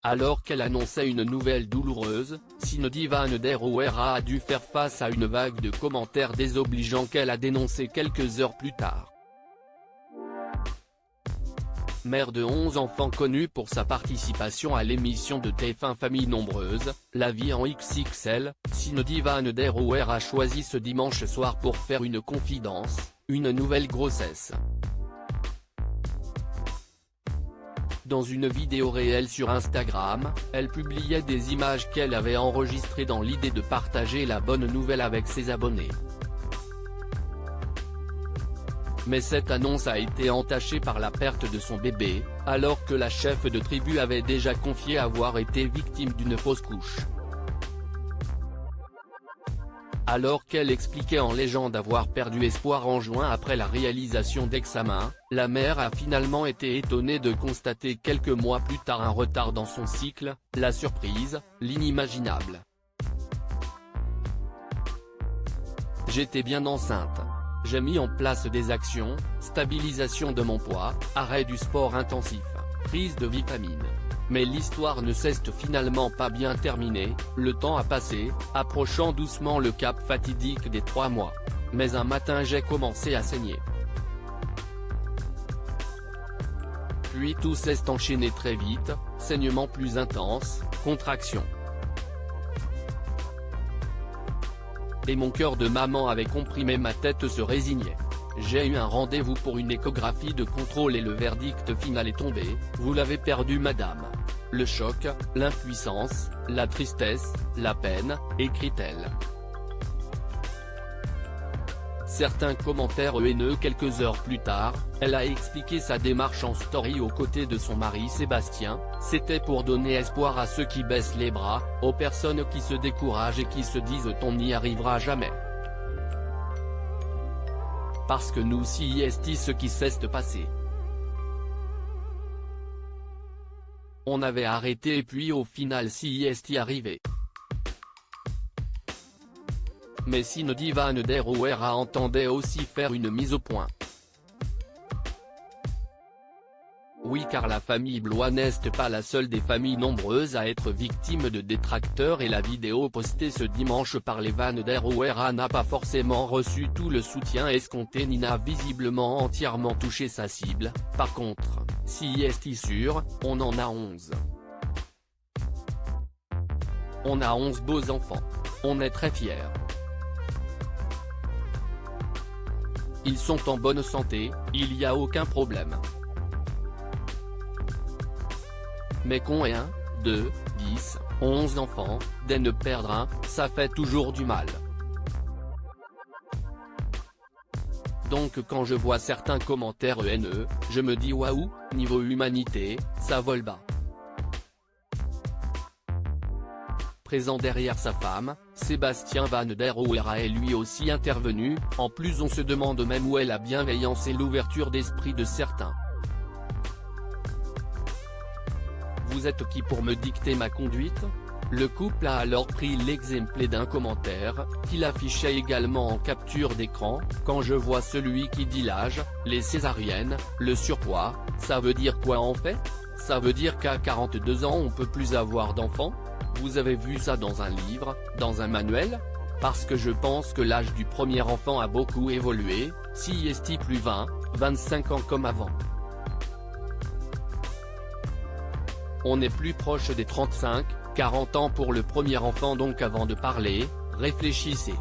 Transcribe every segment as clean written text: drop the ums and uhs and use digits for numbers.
Alors qu'elle annonçait une nouvelle douloureuse, Cindy Van der Oera a dû faire face à une vague de commentaires désobligeants qu'elle a dénoncés quelques heures plus tard. Mère de 11 enfants connue pour sa participation à l'émission de TF1 Famille Nombreuse, La vie en XXL, Cindy Van der Oera a choisi ce dimanche soir pour faire une confidence, une nouvelle grossesse. Dans une vidéo réelle sur Instagram, elle publiait des images qu'elle avait enregistrées dans l'idée de partager la bonne nouvelle avec ses abonnés. Mais cette annonce a été entachée par la perte de son bébé, alors que la chef de tribu avait déjà confié avoir été victime d'une fausse couche. Alors qu'elle expliquait en légende avoir perdu espoir en juin après la réalisation d'examens, la mère a finalement été étonnée de constater quelques mois plus tard un retard dans son cycle, la surprise, l'inimaginable. J'étais bien enceinte. J'ai mis en place des actions, stabilisation de mon poids, arrêt du sport intensif, prise de vitamines. Mais l'histoire ne s'est finalement pas bien terminée, le temps a passé, approchant doucement le cap fatidique des 3 mois. Mais un matin j'ai commencé à saigner. Puis tout s'est enchaîné très vite, saignement plus intense, contraction. Et mon cœur de maman avait comprimé, ma tête se résignait. J'ai eu un rendez-vous pour une échographie de contrôle et le verdict final est tombé, vous l'avez perdu madame. Le choc, l'impuissance, la tristesse, la peine, écrit-elle. Certains commentaires haineux. Quelques heures plus tard, elle a expliqué sa démarche en story aux côtés de son mari Sébastien, c'était pour donner espoir à ceux qui baissent les bras, aux personnes qui se découragent et qui se disent on n'y arrivera jamais. Parce que nous si est ce qui s'est passé. On avait arrêté et puis au final si est arrivé. Mais Cindy Van der Oera entendait aussi faire une mise au point. Oui, car la famille Blois n'est pas la seule des familles nombreuses à être victime de détracteurs et la vidéo postée ce dimanche par les Van der Oera n'a pas forcément reçu tout le soutien escompté ni n'a visiblement entièrement touché sa cible. Par contre, si est sûr, on en a 11. On a 11 beaux enfants. On est très fiers. Ils sont en bonne santé, il y a aucun problème. Mais qu'on ait 1, 2, 10, 11 enfants, dès ne perdre un, ça fait toujours du mal. Donc quand je vois certains commentaires haineux, je me dis waouh, niveau humanité, ça vole bas. Présent derrière sa femme, Sébastien Van der Oera est lui aussi intervenu, en plus on se demande même où est la bienveillance et l'ouverture d'esprit de certains. Vous êtes qui pour me dicter ma conduite ? Le couple a alors pris l'exemple d'un commentaire, qu'il affichait également en capture d'écran, quand je vois celui qui dit l'âge, les césariennes, le surpoids, ça veut dire quoi en fait ? Ça veut dire qu'à 42 ans on peut plus avoir d'enfants ? Vous avez vu ça dans un livre, dans un manuel ? Parce que je pense que l'âge du premier enfant a beaucoup évolué, si est plus 20, 25 ans comme avant. On est plus proche des 35, 40 ans pour le premier enfant, donc avant de parler, réfléchissez.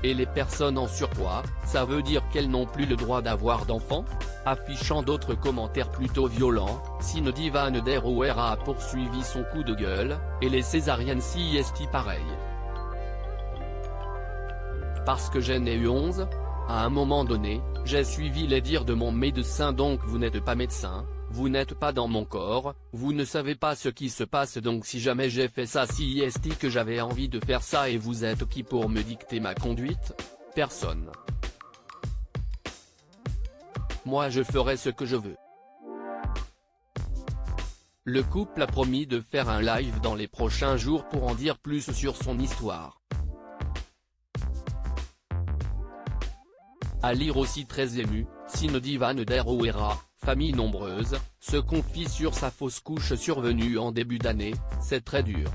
Et les personnes en surpoids, ça veut dire qu'elles n'ont plus le droit d'avoir d'enfants ? Affichant d'autres commentaires plutôt violents, Cindy Van der Oera a poursuivi son coup de gueule, et les césariennes si est pareil. Parce que j'en ai eu 11 ? À un moment donné, j'ai suivi les dires de mon médecin, donc vous n'êtes pas médecin, vous n'êtes pas dans mon corps, vous ne savez pas ce qui se passe, donc si jamais j'ai fait ça si est que j'avais envie de faire ça et vous êtes qui pour me dicter ma conduite ? Personne. Moi je ferai ce que je veux. Le couple a promis de faire un live dans les prochains jours pour en dire plus sur son histoire. À lire aussi très ému, Cindy Van der Oera, famille nombreuse, se confie sur sa fausse couche survenue en début d'année. C'est très dur.